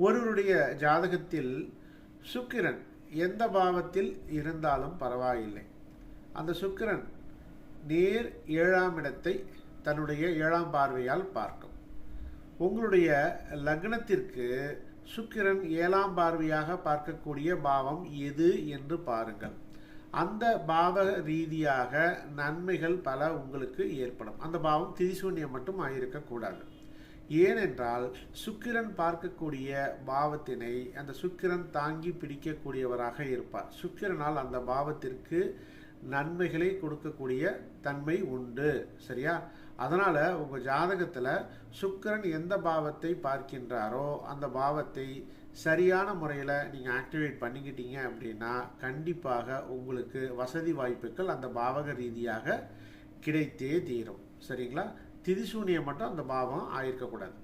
ஒருவருடைய ஜாதகத்தில் சுக்கிரன் எந்த பாவத்தில் இருந்தாலும் பரவாயில்லை, அந்த சுக்கிரன் நேர் 7ஆம் இடத்தை தன்னுடைய 7ஆம் பார்வையால் பார்க்கும். உங்களுடைய லக்னத்திற்கு சுக்கிரன் 7ஆம் பார்வையாக பார்க்கக்கூடிய பாவம் எது என்று பாருங்கள். அந்த பாவ ரீதியாக நன்மைகள் பல உங்களுக்கு ஏற்படும். அந்த பாவம் திரிசூன்யம் மட்டும் ஆகியிருக்கக்கூடாது. ஏனென்றால் சுக்கிரன் பார்க்கக்கூடிய பாவத்தினை அந்த சுக்கிரன் தாங்கி பிடிக்கக்கூடியவராக இருப்பார். சுக்கிரனால் அந்த பாவத்திற்கு நன்மைகளை கொடுக்கக்கூடிய தன்மை உண்டு. சரியா? அதனால் உங்கள் ஜாதகத்தில் சுக்கிரன் எந்த பாவத்தை பார்க்கின்றாரோ அந்த பாவத்தை சரியான முறையில் நீங்கள் ஆக்டிவேட் பண்ணிக்கிட்டீங்க அப்படின்னா கண்டிப்பாக உங்களுக்கு வசதி வாய்ப்புகள் அந்த பாவக ரீதியாக கிடைத்தே தீரும். சரிங்களா? திரிசூனியம் மட்டும் அந்த பாவம் ஆயிருக்கக்கூடாது.